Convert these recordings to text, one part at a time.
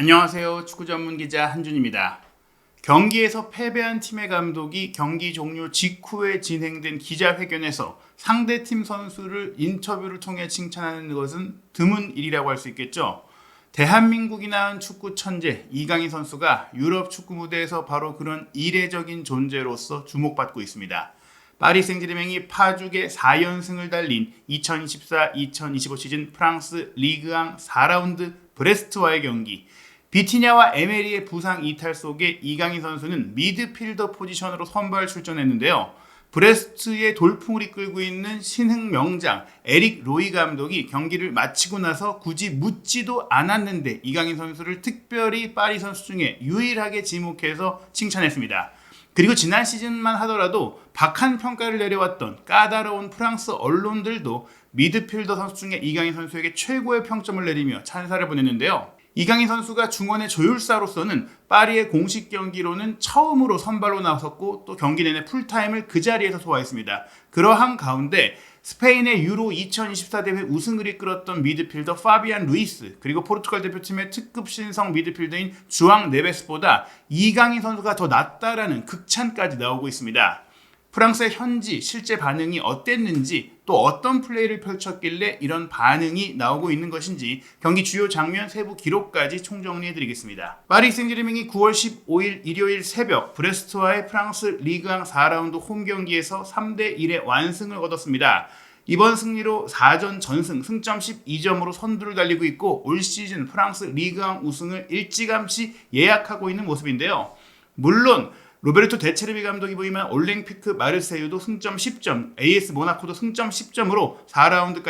안녕하세요. 축구 전문 기자 한준입니다. 경기에서 패배한 팀의 감독이 경기 종료 직후에 진행된 기자회견에서 상대팀 선수를 인터뷰를 통해 칭찬하는 것은 드문 일이라고 할 수 있겠죠. 대한민국이 낳은 축구 천재 이강인 선수가 유럽 축구 무대에서 바로 그런 이례적인 존재로서 주목받고 있습니다. 파리 생제르맹이 파죽의 4연승을 달린 2024-2025 시즌 프랑스 리그앙 4라운드 브레스트와의 경기. 비티냐와 에메리의 부상 이탈 속에 이강인 선수는 미드필더 포지션으로 선발 출전했는데요. 브레스트의 돌풍을 이끌고 있는 신흥 명장 에릭 로이 감독이 경기를 마치고 나서 굳이 묻지도 않았는데 이강인 선수를 특별히 파리 선수 중에 유일하게 지목해서 칭찬했습니다. 그리고 지난 시즌만 하더라도 박한 평가를 내려왔던 까다로운 프랑스 언론들도 미드필더 선수 중에 이강인 선수에게 최고의 평점을 내리며 찬사를 보냈는데요. 이강인 선수가 중원의 조율사로서는 파리의 공식 경기로는 처음으로 선발로 나섰고 또 경기 내내 풀타임을 그 자리에서 소화했습니다. 그러한 가운데 스페인의 유로 2024 대회 우승을 이끌었던 미드필더 파비안 루이스 그리고 포르투갈 대표팀의 특급 신성 미드필더인 주앙 네베스보다 이강인 선수가 더 낫다라는 극찬까지 나오고 있습니다. 프랑스의 현지 실제 반응이 어땠는지 또 어떤 플레이를 펼쳤길래 이런 반응이 나오고 있는 것인지 경기 주요 장면 세부 기록까지 총정리해드리겠습니다. 파리 생제르맹이 9월 15일 일요일 새벽 브레스트와의 프랑스 리그앙 4라운드 홈 경기에서 3대1의 완승을 거뒀습니다. 이번 승리로 4전 전승 승점 12점으로 선두를 달리고 있고 올 시즌 프랑스 리그앙 우승을 일찌감치 예약하고 있는 모습인데요. 물론 로베르토 데체르비 감독이 부임한 올랭피크 마르세유도 승점 10점, AS 모나코도 승점 10점으로 4라운드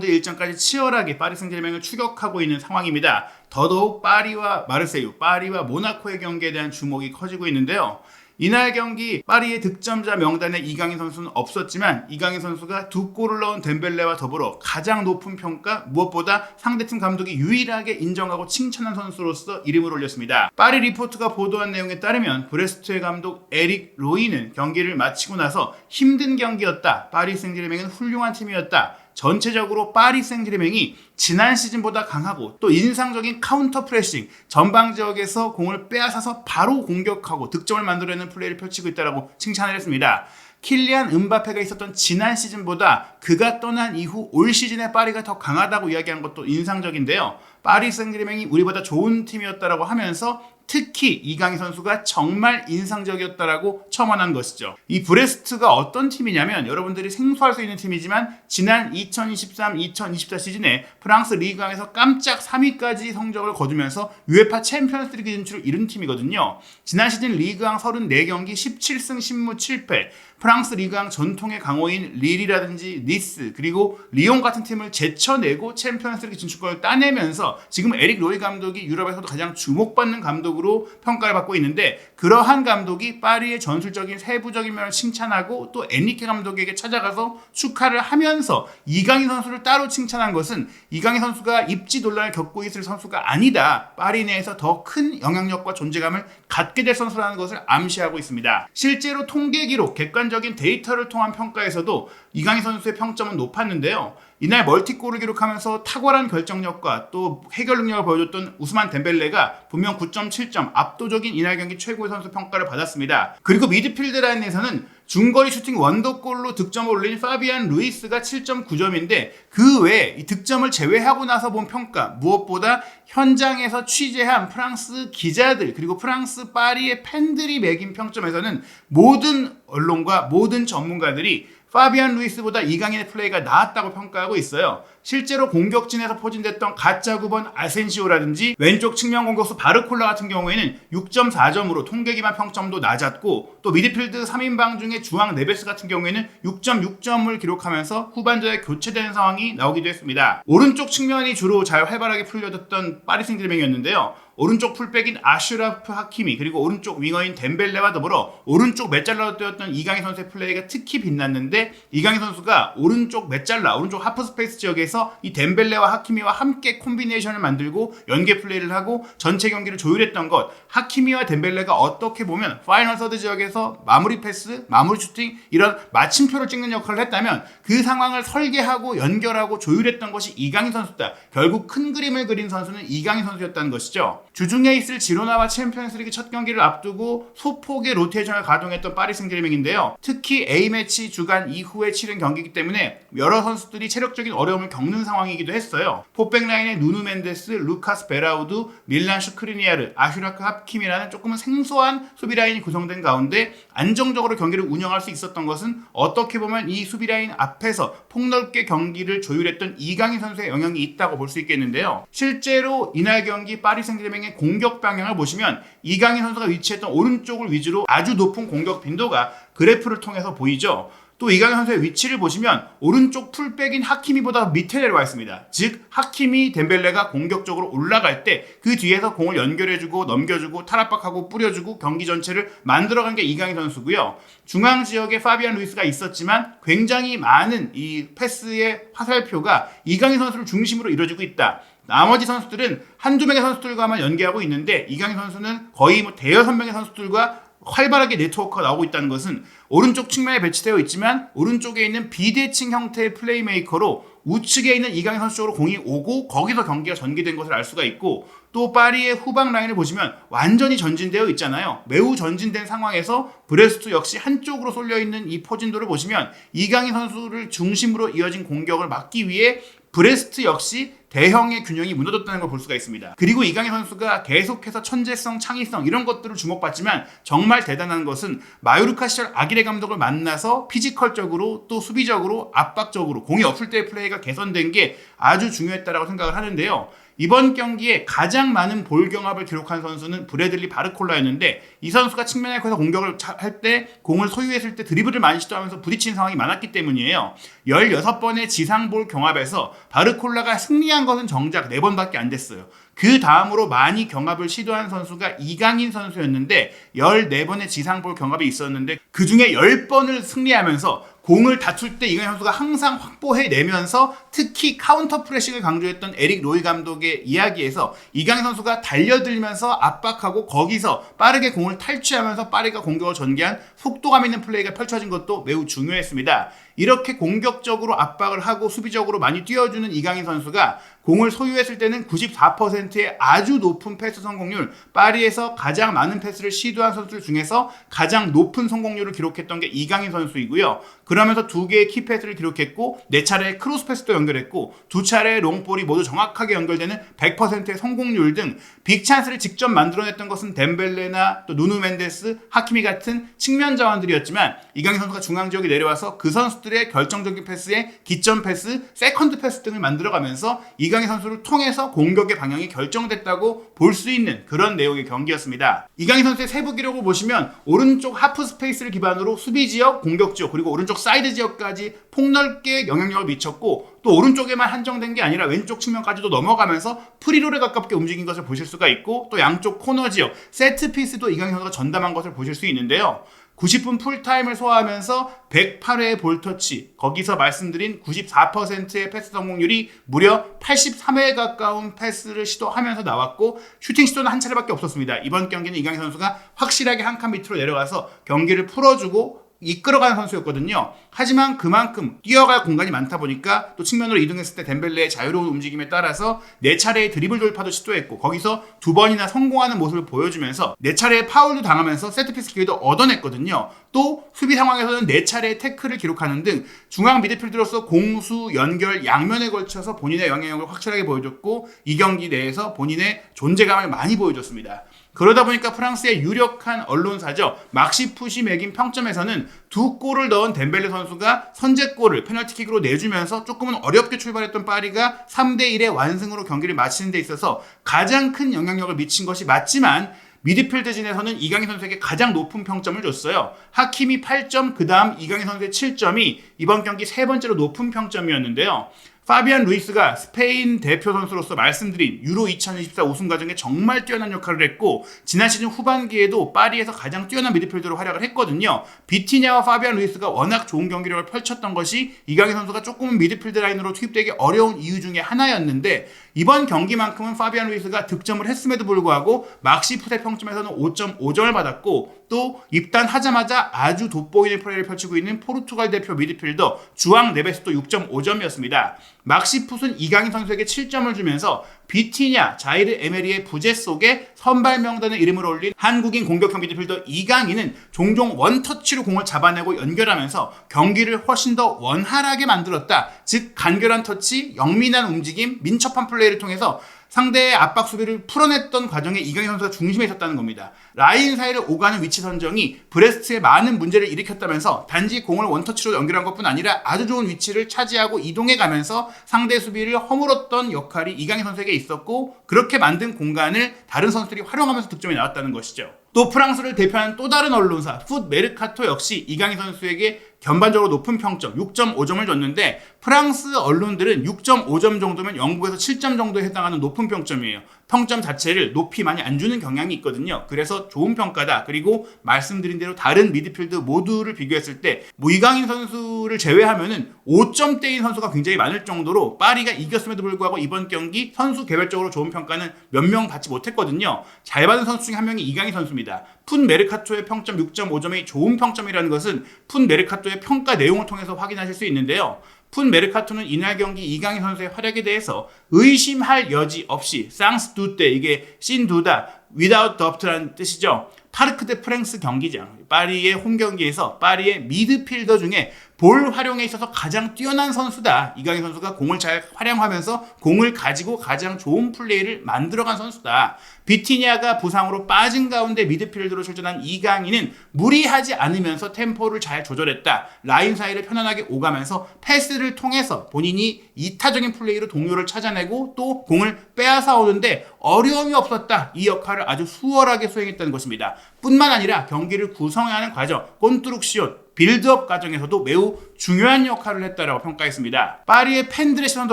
일정까지 치열하게 파리 생제르맹을 추격하고 있는 상황입니다. 더더욱 파리와 마르세유, 파리와 모나코의 경기에 대한 주목이 커지고 있는데요. 이날 경기 파리의 득점자 명단에 이강인 선수는 없었지만 이강인 선수가 2골을 넣은 덴벨레와 더불어 가장 높은 평가, 무엇보다 상대팀 감독이 유일하게 인정하고 칭찬한 선수로서 이름을 올렸습니다. 파리 리포트가 보도한 내용에 따르면 브레스트의 감독 에릭 로이는 경기를 마치고 나서 힘든 경기였다. 파리 생제르맹은 훌륭한 팀이었다. 전체적으로 파리 생제르맹이 지난 시즌보다 강하고 또 인상적인 카운터 프레싱, 전방 지역에서 공을 빼앗아서 바로 공격하고 득점을 만들어내는 플레이를 펼치고 있다고 칭찬을 했습니다. 킬리안 음바페가 있었던 지난 시즌보다 그가 떠난 이후 올 시즌의 파리가 더 강하다고 이야기한 것도 인상적인데요. 파리 생제르맹이 우리보다 좋은 팀이었다고 하면서 특히 이강인 선수가 정말 인상적이었다라고 첨언한 것이죠. 이 브레스트가 어떤 팀이냐면 여러분들이 생소할 수 있는 팀이지만 지난 2023-2024 시즌에 프랑스 리그앙에서 깜짝 3위까지 성적을 거두면서 UEFA 챔피언스리그 진출을 이룬 팀이거든요. 지난 시즌 리그앙 34경기 17승 10무 7패 프랑스 리그앙 전통의 강호인 릴이라든지 니스 그리고 리옹 같은 팀을 제쳐내고 챔피언스리그 진출권을 따내면서 지금 에릭 로이 감독이 유럽에서도 가장 주목받는 감독으로 평가를 받고 있는데 그러한 감독이 파리의 전술적인 세부적인 면을 칭찬하고 또 엔리케 감독에게 찾아가서 축하를 하면서 이강인 선수를 따로 칭찬한 것은 이강인 선수가 입지 논란을 겪고 있을 선수가 아니다. 파리 내에서 더 큰 영향력과 존재감을 갖게 될 선수라는 것을 암시하고 있습니다. 실제로 통계 기록, 객관적인 데이터를 통한 평가에서도 이강인 선수의 평점은 높았는데요. 이날 멀티골을 기록하면서 탁월한 결정력과 또 해결 능력을 보여줬던 우스만 덴벨레가 분명 9.7점 압도적인 이날 경기 최고의 선수 평가를 받았습니다. 그리고 미드필드 라인에서는 중거리 슈팅 원더골로 득점을 올린 파비안 루이스가 7.9점인데 그 외에 이 득점을 제외하고 나서 본 평가 무엇보다 현장에서 취재한 프랑스 기자들 그리고 프랑스 파리의 팬들이 매긴 평점에서는 모든 언론과 모든 전문가들이 파비안 루이스보다 이강인의 플레이가 나았다고 평가하고 있어요. 실제로 공격진에서 포진됐던 가짜 9번 아센시오라든지 왼쪽 측면 공격수 바르콜라 같은 경우에는 6.4점으로 통계 기반 평점도 낮았고 또 미드필드 3인방 중에 주앙 네베스 같은 경우에는 6.6점을 기록하면서 후반전에 교체되는 상황이 나오기도 했습니다. 오른쪽 측면이 주로 잘 활발하게 풀려졌던 파리 생제르맹이었는데요. 오른쪽 풀백인 아슈라프 하키미 그리고 오른쪽 윙어인 덴벨레와 더불어 오른쪽 메잘라로 뛰었던 이강인 선수의 플레이가 특히 빛났는데 이강인 선수가 오른쪽 메잘라, 오른쪽 하프 스페이스 지역에서 이 덴벨레와 하키미와 함께 콤비네이션을 만들고 연계 플레이를 하고 전체 경기를 조율했던 것, 하키미와 덴벨레가 어떻게 보면 파이널 서드 지역에서 마무리 패스, 마무리 슈팅 이런 마침표를 찍는 역할을 했다면 그 상황을 설계하고 연결하고 조율했던 것이 이강인 선수다. 결국 큰 그림을 그린 선수는 이강인 선수였다는 것이죠. 주중에 있을 지로나와 챔피언스리그 첫 경기를 앞두고 소폭의 로테이션을 가동했던 파리 생제르맹인데요. 특히 A매치 주간 이후에 치른 경기이기 때문에 여러 선수들이 체력적인 어려움을 겪는 상황이기도 했어요. 포백 라인의 누누 멘데스, 루카스 베라우드, 밀란 슈크리니아르, 아슈라크 하키미라는 조금은 생소한 수비 라인이 구성된 가운데 안정적으로 경기를 운영할 수 있었던 것은 어떻게 보면 이 수비 라인 앞에서 폭넓게 경기를 조율했던 이강인 선수의 영향이 있다고 볼 수 있겠는데요. 실제로 이날 경기 파리 생제르맹의 공격 방향을 보시면 이강인 선수가 위치했던 오른쪽을 위주로 아주 높은 공격 빈도가 그래프를 통해서 보이죠. 또 이강인 선수의 위치를 보시면 오른쪽 풀백인 하키미보다 밑에 내려와 있습니다. 즉 하키미, 덴벨레가 공격적으로 올라갈 때 그 뒤에서 공을 연결해주고 넘겨주고 탈압박하고 뿌려주고 경기 전체를 만들어간 게 이강인 선수고요. 중앙 지역에 파비안 루이스가 있었지만 굉장히 많은 이 패스의 화살표가 이강인 선수를 중심으로 이루어지고 있다. 나머지 선수들은 한두 명의 선수들과만 연계하고 있는데 이강인 선수는 거의 대여섯 명의 선수들과 활발하게 네트워크가 나오고 있다는 것은 오른쪽 측면에 배치되어 있지만 오른쪽에 있는 비대칭 형태의 플레이메이커로 우측에 있는 이강인 선수 쪽으로 공이 오고 거기서 경기가 전개된 것을 알 수가 있고 또 파리의 후방 라인을 보시면 완전히 전진되어 있잖아요. 매우 전진된 상황에서 브레스트 역시 한쪽으로 쏠려있는 이 포진도를 보시면 이강인 선수를 중심으로 이어진 공격을 막기 위해 브레스트 역시 대형의 균형이 무너졌다는 걸 볼 수가 있습니다. 그리고 이강인 선수가 계속해서 천재성, 창의성 이런 것들을 주목받지만 정말 대단한 것은 마요르카 시절 아기레 감독을 만나서 피지컬적으로 또 수비적으로 압박적으로 공이 없을 때의 플레이가 개선된 게 아주 중요했다고 생각을 하는데요. 이번 경기에 가장 많은 볼 경합을 기록한 선수는 브래들리 바르콜라였는데 이 선수가 측면에서 공격을 할 때 공을 소유했을 때 드리블을 많이 시도하면서 부딪힌 상황이 많았기 때문이에요. 16번의 지상볼 경합에서 바르콜라가 승리한 것은 정작 4번밖에 안 됐어요. 그 다음으로 많이 경합을 시도한 선수가 이강인 선수였는데 14번의 지상볼 경합이 있었는데 그 중에 10번을 승리하면서 공을 다툴 때 이강인 선수가 항상 확보해내면서 특히 카운터 프레싱을 강조했던 에릭 로이 감독의 이야기에서 이강인 선수가 달려들면서 압박하고 거기서 빠르게 공을 탈취하면서 파리가 공격을 전개한 속도감 있는 플레이가 펼쳐진 것도 매우 중요했습니다. 이렇게 공격적으로 압박을 하고 수비적으로 많이 뛰어주는 이강인 선수가 공을 소유했을 때는 94%의 아주 높은 패스 성공률, 파리에서 가장 많은 패스를 시도한 선수들 중에서 가장 높은 성공률을 기록했던 게 이강인 선수이고요. 그러면서 2개의 키패스를 기록했고 4차례의 크로스 패스도 연결했고 2차례의 롱볼이 모두 정확하게 연결되는 100%의 성공률 등 빅찬스를 직접 만들어냈던 것은 덴벨레나 또 누누 멘데스, 하키미 같은 측면 자원들이었지만 이강인 선수가 중앙지역에 내려와서 그 선수들의 결정적인 패스에 기점 패스, 세컨드 패스 등을 만들어가면서 이강인 선수를 통해서 공격의 방향이 결정됐다고 볼 수 있는 그런 내용의 경기였습니다. 이강인 선수의 세부 기록을 보시면 오른쪽 하프 스페이스를 기반으로 수비 지역, 공격 지역 그리고 오른쪽 사이드 지역까지 폭넓게 영향력을 미쳤고 또 오른쪽에만 한정된 게 아니라 왼쪽 측면까지도 넘어가면서 프리롤에 가깝게 움직인 것을 보실 수가 있고 또 양쪽 코너 지역, 세트피스도 이강인 선수가 전담한 것을 보실 수 있는데요. 90분 풀타임을 소화하면서 108회의 볼터치, 거기서 말씀드린 94%의 패스 성공률이 무려 83회에 가까운 패스를 시도하면서 나왔고 슈팅 시도는 한 차례밖에 없었습니다. 이번 경기는 이강인 선수가 확실하게 한 칸 밑으로 내려가서 경기를 풀어주고 이끌어가는 선수였거든요. 하지만 그만큼 뛰어갈 공간이 많다 보니까 또 측면으로 이동했을 때 덴벨레의 자유로운 움직임에 따라서 4차례의 드리블 돌파도 시도했고 거기서 2번이나 성공하는 모습을 보여주면서 4차례의 파울도 당하면서 세트피스 기회도 얻어냈거든요. 또 수비 상황에서는 4차례의 태클을 기록하는 등 중앙 미드필더로서 공수, 연결, 양면에 걸쳐서 본인의 영향력을 확실하게 보여줬고 이 경기 내에서 본인의 존재감을 많이 보여줬습니다. 그러다 보니까 프랑스의 유력한 언론사죠. 막시푸시 매긴 평점에서는 2골을 넣은 덴벨레 선수가 선제골을 페널티킥으로 내주면서 조금은 어렵게 출발했던 파리가 3대1의 완승으로 경기를 마치는 데 있어서 가장 큰 영향력을 미친 것이 맞지만 미드필드진에서는 이강인 선수에게 가장 높은 평점을 줬어요. 하키미 8점, 그 다음 이강인 선수의 7점이 이번 경기 세 번째로 높은 평점이었는데요. 파비안 루이스가 스페인 대표 선수로서 말씀드린 유로 2024 우승 과정에 정말 뛰어난 역할을 했고 지난 시즌 후반기에도 파리에서 가장 뛰어난 미드필더로 활약을 했거든요. 비티냐와 파비안 루이스가 워낙 좋은 경기력을 펼쳤던 것이 이강인 선수가 조금은 미드필드 라인으로 투입되기 어려운 이유 중에 하나였는데 이번 경기만큼은 파비안 루이스가 득점을 했음에도 불구하고 막시 푸대 평점에서는 5.5점을 받았고 또 입단하자마자 아주 돋보이는 플레이를 펼치고 있는 포르투갈 대표 미드필더 주앙 네베스도 6.5점이었습니다. 막시풋은 이강인 선수에게 7점을 주면서 비티냐, 자이르 에메리의 부재 속에 선발 명단에 이름을 올린 한국인 공격형 미드필더 이강인은 종종 원터치로 공을 잡아내고 연결하면서 경기를 훨씬 더 원활하게 만들었다. 즉 간결한 터치, 영민한 움직임, 민첩한 플레이를 통해서 상대의 압박 수비를 풀어냈던 과정에 이강인 선수가 중심에 있었다는 겁니다. 라인 사이를 오가는 위치 선정이 브레스트에 많은 문제를 일으켰다면서 단지 공을 원터치로 연결한 것뿐 아니라 아주 좋은 위치를 차지하고 이동해가면서 상대 수비를 허물었던 역할이 이강인 선수에게 있었고 그렇게 만든 공간을 다른 선수들이 활용하면서 득점이 나왔다는 것이죠. 또 프랑스를 대표하는 또 다른 언론사 풋 메르카토 역시 이강인 선수에게 전반적으로 높은 평점 6.5점을 줬는데 프랑스 언론들은 6.5점 정도면 영국에서 7점 정도에 해당하는 높은 평점이에요. 평점 자체를 높이 많이 안 주는 경향이 있거든요. 그래서 좋은 평가다. 그리고 말씀드린 대로 다른 미드필드 모두를 비교했을 때 이강인 선수를 제외하면은 5점대인 선수가 굉장히 많을 정도로 파리가 이겼음에도 불구하고 이번 경기 선수 개별적으로 좋은 평가는 몇 명 받지 못했거든요. 잘 받은 선수 중에 한 명이 이강인 선수입니다. 푼 메르카토의 평점 6.5점이 좋은 평점이라는 것은 푼 메르카토의 평가 내용을 통해서 확인하실 수 있는데요. 푼 메르카토는 이날 경기 이강인 선수의 활약에 대해서 의심할 여지 없이 쌍스두때 이게 신두다 without doubt라는 뜻이죠. 파르크 데 프랑스 경기장 파리의 홈 경기에서 파리의 미드필더 중에 볼 활용에 있어서 가장 뛰어난 선수다. 이강인 선수가 공을 잘 활용하면서 공을 가지고 가장 좋은 플레이를 만들어간 선수다. 비티냐가 부상으로 빠진 가운데 미드필더로 출전한 이강인은 무리하지 않으면서 템포를 잘 조절했다. 라인 사이를 편안하게 오가면서 패스를 통해서 본인이 이타적인 플레이로 동료를 찾아내고 또 공을 빼앗아 오는데 어려움이 없었다. 이 역할을 아주 수월하게 수행했다는 것입니다. 뿐만 아니라 경기를 구성하는 과정, 콘트룩시온, 빌드업 과정에서도 매우 중요한 역할을 했다라고 평가했습니다. 파리의 팬들의 시선도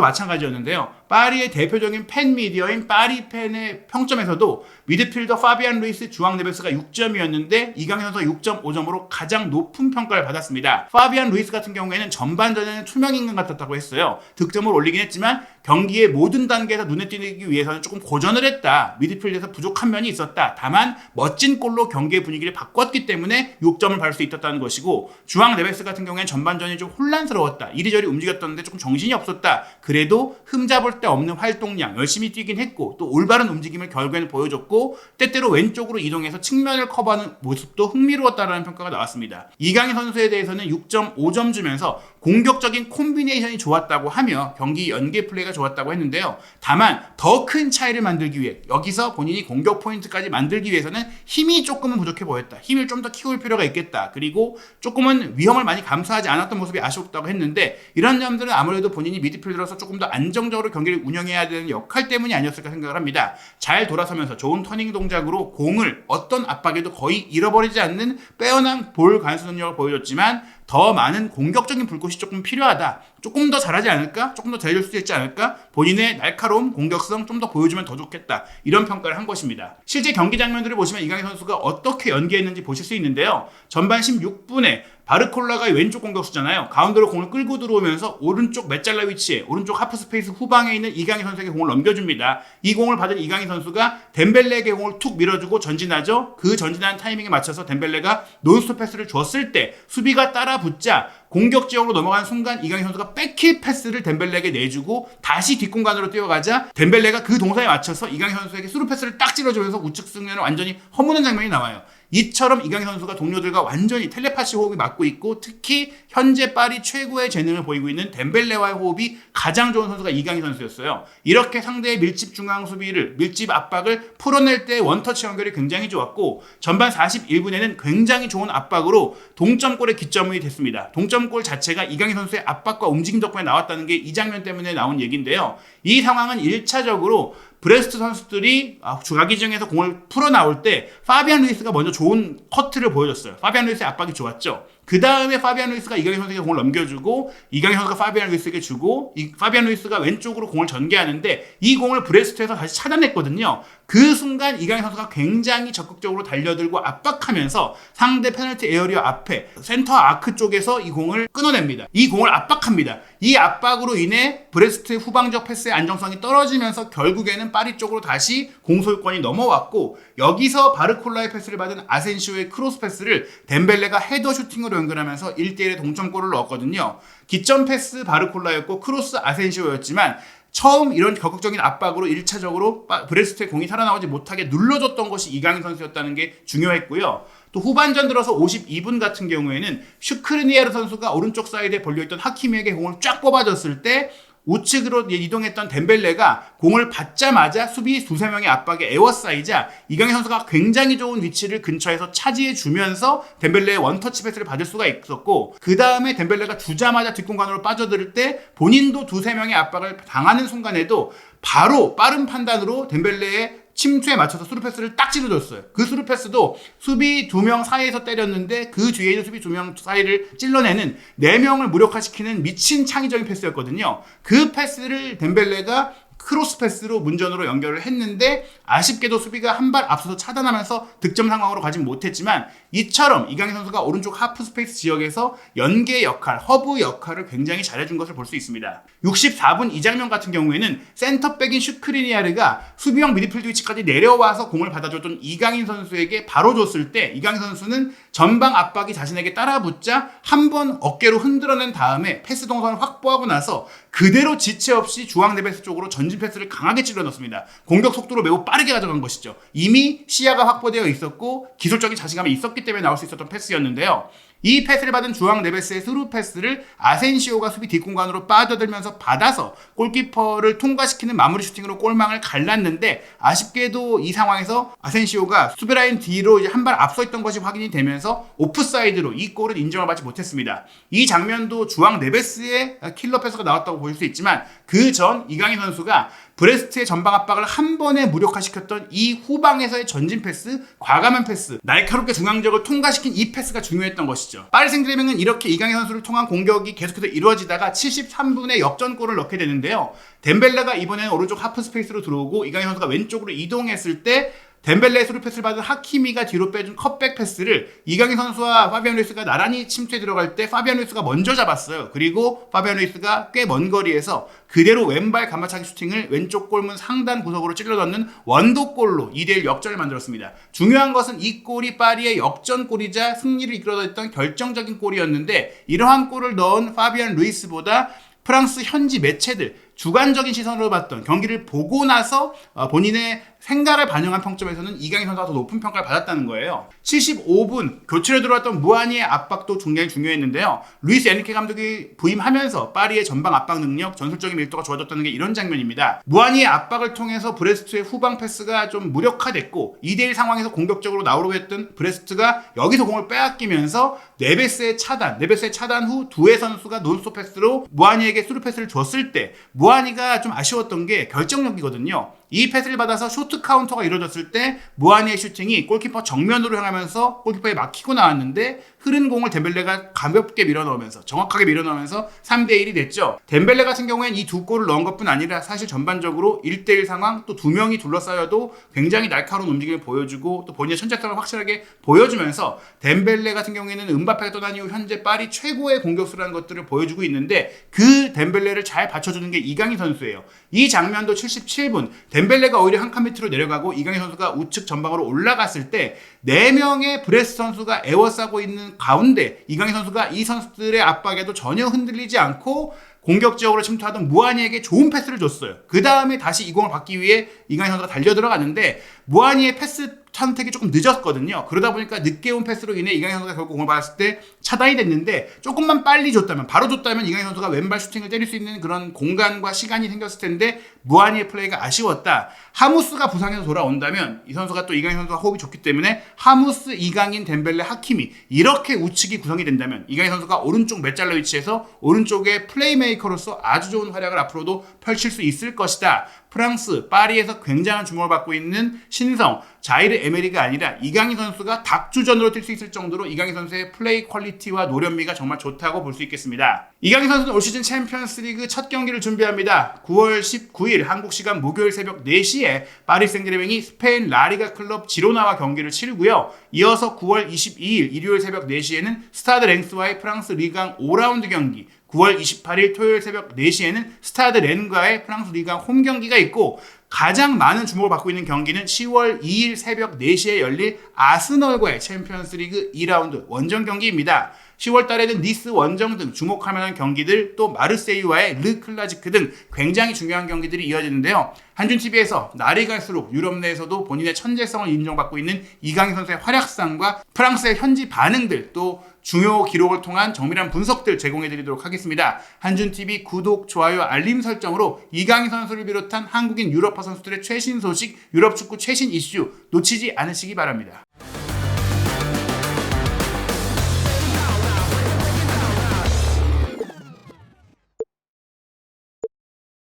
마찬가지였는데요. 파리의 대표적인 팬 미디어인 파리팬의 평점에서도 미드필더 파비안 루이스, 주앙 네베스가 6점이었는데 이강인 선수가 6.5점으로 가장 높은 평가를 받았습니다. 파비안 루이스 같은 경우에는 전반전에는 투명인간 같았다고 했어요. 득점을 올리긴 했지만 경기의 모든 단계에서 눈에 띄기 위해서는 조금 고전을 했다. 미드필드에서 부족한 면이 있었다. 다만 멋진 골로 경기의 분위기를 바꿨기 때문에 6점을 받을 수 있었다는 것이고 주앙 네베스 같은 경우에는 전반전이 좀 혼란스러웠다. 이리저리 움직였던데 조금 정신이 없었다. 그래도 흠잡을 데 없는 활동량, 열심히 뛰긴 했고 또 올바른 움직임을 결국에는 보여줬고 때때로 왼쪽으로 이동해서 측면을 커버하는 모습도 흥미로웠다라는 평가가 나왔습니다. 이강인 선수에 대해서는 6.5점 주면서 공격적인 콤비네이션이 좋았다고 하며 경기 연계 플레이가 좋았다고 했는데요. 다만 더 큰 차이를 만들기 위해 여기서 본인이 공격 포인트까지 만들기 위해서는 힘이 조금은 부족해 보였다. 힘을 좀 더 키울 필요가 있겠다. 그리고 조금은 위험을 많이 감수하지 않았던 모습이 아쉽다고 했는데 이런 점들은 아무래도 본인이 미드필더로서 조금 더 안정적으로 경기를 운영해야 되는 역할 때문이 아니었을까 생각을 합니다. 잘 돌아서면서 좋은 터닝 동작으로 공을 어떤 압박에도 거의 잃어버리지 않는 빼어난 볼 관수 능력을 보여줬지만 더 많은 공격적인 불꽃이 조금 필요하다. 조금 더 잘하지 않을까? 조금 더 잘해줄 수 있지 않을까? 본인의 날카로움, 공격성 좀 더 보여주면 더 좋겠다. 이런 평가를 한 것입니다. 실제 경기 장면들을 보시면 이강인 선수가 어떻게 연기했는지 보실 수 있는데요. 전반 16분에 바르콜라가 왼쪽 공격수잖아요. 가운데로 공을 끌고 들어오면서 오른쪽 메잘라 위치에 오른쪽 하프 스페이스 후방에 있는 이강인 선수에게 공을 넘겨줍니다. 이 공을 받은 이강인 선수가 덴벨레에게 공을 툭 밀어주고 전진하죠. 그 전진하는 타이밍에 맞춰서 덴벨레가 논스톱 패스를 줬을 때 수비가 따라 붙자 공격 지역으로 넘어가는 순간 이강인 선수가 백힐 패스를 덴벨레에게 내주고 다시 뒷공간으로 뛰어가자 덴벨레가 그 동사에 맞춰서 이강인 선수에게 스루 패스를 딱 찔러주면서 우측 측면을 완전히 허무는 장면이 나와요. 이처럼 이강인 선수가 동료들과 완전히 텔레파시 호흡이 맞고 있고 특히 현재 파리 최고의 재능을 보이고 있는 덴벨레와의 호흡이 가장 좋은 선수가 이강인 선수였어요. 이렇게 상대의 밀집 중앙 수비를 밀집 압박을 풀어낼 때 원터치 연결이 굉장히 좋았고 전반 41분에는 굉장히 좋은 압박으로 동점골의 기점이 됐습니다. 동점골 자체가 이강인 선수의 압박과 움직임 덕분에 나왔다는 게 이 장면 때문에 나온 얘기인데요. 이 상황은 1차적으로 브레스트 선수들이 자기 중에서 공을 풀어 나올 때 파비안 루이스가 먼저 좋은 커트를 보여줬어요. 파비안 루이스의 압박이 좋았죠. 그 다음에 파비안 루이스가 이강인 선수에게 공을 넘겨주고 이강인 선수가 파비안 루이스에게 주고 파비안 루이스가 왼쪽으로 공을 전개하는데 이 공을 브레스트에서 다시 차단했거든요. 그 순간 이강인 선수가 굉장히 적극적으로 달려들고 압박하면서 상대 페널티 에어리어 앞에 센터 아크 쪽에서 이 공을 끊어냅니다. 이 공을 압박합니다. 이 압박으로 인해 브레스트의 후방적 패스의 안정성이 떨어지면서 결국에는 파리 쪽으로 다시 공소유권이 넘어왔고 여기서 바르콜라의 패스를 받은 아센시오의 크로스 패스를 덴벨레가 헤더 슈팅으로 연결하면서 1대1의 동점골을 넣었거든요. 기점 패스 바르콜라였고 크로스 아센시오였지만 처음 이런 적극적인 압박으로 1차적으로 브레스트의 공이 살아나오지 못하게 눌러줬던 것이 이강인 선수였다는 게 중요했고요. 또 후반전 들어서 52분 같은 경우에는 슈크르니에르 선수가 오른쪽 사이드에 벌려있던 하키미에게 공을 쫙 뽑아줬을 때 우측으로 이동했던 덴벨레가 공을 받자마자 수비 두세 명의 압박에 에워싸이자 이강인 선수가 굉장히 좋은 위치를 근처에서 차지해주면서 덴벨레의 원터치 패스를 받을 수가 있었고 그 다음에 덴벨레가 주자마자 뒷공간으로 빠져들 때 본인도 두세 명의 압박을 당하는 순간에도 바로 빠른 판단으로 덴벨레의 침투에 맞춰서 스루패스를 딱 찔러줬어요. 그 스루패스도 수비 2명 사이에서 때렸는데 그 뒤에 있는 수비 2명 사이를 찔러내는 4명을 무력화시키는 미친 창의적인 패스였거든요. 그 패스를 덴벨레가 크로스 패스로 문전으로 연결을 했는데 아쉽게도 수비가 한 발 앞서서 차단하면서 득점 상황으로 가진 못했지만 이처럼 이강인 선수가 오른쪽 하프 스페이스 지역에서 연계 역할, 허브 역할을 굉장히 잘해준 것을 볼 수 있습니다. 64분 이 장면 같은 경우에는 센터백인 슈크리니아르가 수비형 미드필드 위치까지 내려와서 공을 받아줬던 이강인 선수에게 바로 줬을 때 이강인 선수는 전방 압박이 자신에게 따라붙자 한 번 어깨로 흔들어낸 다음에 패스 동선을 확보하고 나서 그대로 지체 없이 중앙 네베스 쪽으로 전진 패스를 강하게 찔러 넣습니다. 공격 속도로 매우 빠르게 가져간 것이죠. 이미 시야가 확보되어 있었고 기술적인 자신감이 있었기 때문에 나올 수 있었던 패스였는데요. 이 패스를 받은 주앙 네베스의 스루 패스를 아센시오가 수비 뒷공간으로 빠져들면서 받아서 골키퍼를 통과시키는 마무리 슈팅으로 골망을 갈랐는데 아쉽게도 이 상황에서 아센시오가 수비라인 뒤로 이제 한 발 앞서 있던 것이 확인이 되면서 오프사이드로 이 골은 인정을 받지 못했습니다. 이 장면도 주앙 네베스의 킬러 패스가 나왔다고 볼 수 있지만 그 전 이강인 선수가 브레스트의 전방 압박을 한 번에 무력화시켰던 이 후방에서의 전진 패스, 과감한 패스, 날카롭게 중앙지역을 통과시킨 이 패스가 중요했던 것이죠. 파리 생제르맹은 이렇게 이강인 선수를 통한 공격이 계속해서 이루어지다가 73분에 역전골을 넣게 되는데요. 덴벨레가 이번에는 오른쪽 하프 스페이스로 들어오고 이강인 선수가 왼쪽으로 이동했을 때 덴벨레의 스루 패스를 받은 하키미가 뒤로 빼준 컷백 패스를 이강인 선수와 파비안 루이스가 나란히 침투에 들어갈 때 파비안 루이스가 먼저 잡았어요. 그리고 파비안 루이스가 꽤 먼 거리에서 그대로 왼발 가마차기 슈팅을 왼쪽 골문 상단 구석으로 찔러 넣는 원도골로 2대1 역전을 만들었습니다. 중요한 것은 이 골이 파리의 역전골이자 승리를 이끌어냈던 결정적인 골이었는데 이러한 골을 넣은 파비안 루이스보다 프랑스 현지 매체들 주관적인 시선으로 봤던 경기를 보고 나서 본인의 생각을 반영한 평점에서는 이강인 선수가 더 높은 평가를 받았다는 거예요. 75분 교체로 들어왔던 무아니의 압박도 굉장히 중요했는데요. 루이스 에니케 감독이 부임하면서 파리의 전방 압박 능력, 전술적인 밀도가 좋아졌다는 게 이런 장면입니다. 무아니의 압박을 통해서 브레스트의 후방 패스가 좀 무력화됐고 2대1 상황에서 공격적으로 나오려고 했던 브레스트가 여기서 공을 빼앗기면서 네베스의 차단 후 두에 선수가 논스톱 패스로 무아니에게 스루 패스를 줬을 때 무아니가 좀 아쉬웠던 게 결정력이거든요. 이 패스를 받아서 쇼트 카운터가 이루어졌을 때 무아니의 슈팅이 골키퍼 정면으로 향하면서 골키퍼에 막히고 나왔는데 흐른 공을 덴벨레가 가볍게 밀어넣으면서 정확하게 밀어넣으면서 3대1이 됐죠. 덴벨레 같은 경우엔 이 두 골을 넣은 것뿐 아니라 사실 전반적으로 1대1 상황 또 두 명이 둘러싸여도 굉장히 날카로운 움직임을 보여주고 또 본인의 천재성을 확실하게 보여주면서 덴벨레 같은 경우에는 음바페가 떠난 이후 현재 파리 최고의 공격수라는 것들을 보여주고 있는데 그 덴벨레를 잘 받쳐주는 게 이강인 선수예요. 이 장면도 77분 덴벨레가 오히려 한 칸 밑으로 내려가고 이강인 선수가 우측 전방으로 올라갔을 때 4명의 브레스 선수가 에워싸고 있는 가운데 이강인 선수가 이 선수들의 압박에도 전혀 흔들리지 않고 공격적으로 침투하던 무아니에게 좋은 패스를 줬어요. 그 다음에 다시 이 공을 받기 위해 이강인 선수가 달려 들어갔는데 무아니의 패스 선택이 조금 늦었거든요. 그러다 보니까 늦게 온 패스로 인해 이강인 선수가 결국 공을 받았을 때 차단이 됐는데 조금만 빨리 줬다면 바로 줬다면 이강인 선수가 왼발 슈팅을 때릴 수 있는 그런 공간과 시간이 생겼을 텐데 무아니의 플레이가 아쉬웠다. 하무스가 부상해서 돌아온다면 이 선수가 또 이강인 선수와 호흡이 좋기 때문에 하무스, 이강인, 덴벨레, 하키미 이렇게 우측이 구성이 된다면 이강인 선수가 오른쪽 메잘라 위치에서 오른쪽의 플레이메이커로서 아주 좋은 활약을 앞으로도 펼칠 수 있을 것이다. 프랑스 파리에서 굉장한 주목을 받고 있는 신성 자이르 에메리가 아니라 이강인 선수가 닭주전으로 뛸 수 있을 정도로 이강인 선수의 플레이 퀄리티와 노련미가 정말 좋다고 볼 수 있겠습니다. 이강인 선수는 올 시즌 챔피언스리그 첫 경기를 준비합니다. 9월 19일 한국 시간 목요일 새벽 4시에 파리 생제르맹이 스페인 라리가 클럽 지로나와 경기를 치르고요. 이어서 9월 22일 일요일 새벽 4시에는 스타드 랭스와의 프랑스 리강 5라운드 경기, 9월 28일 토요일 새벽 4시에는 스타드 렌과의 프랑스 리강 홈 경기가 있고, 가장 많은 주목을 받고 있는 경기는 10월 2일 새벽 4시에 열릴 아스널과의 챔피언스리그 2라운드 원정 경기입니다. 10월 달에는 니스 원정 등 주목할 만한 경기들, 또 마르세유와의 르 클라지크 등 굉장히 중요한 경기들이 이어지는데요. 한준TV에서 날이 갈수록 유럽 내에서도 본인의 천재성을 인정받고 있는 이강인 선수의 활약상과 프랑스의 현지 반응들, 또 중요 기록을 통한 정밀한 분석들 제공해드리도록 하겠습니다. 한준TV 구독, 좋아요, 알림 설정으로 이강인 선수를 비롯한 한국인 유럽파 선수들의 최신 소식, 유럽 축구 최신 이슈 놓치지 않으시기 바랍니다.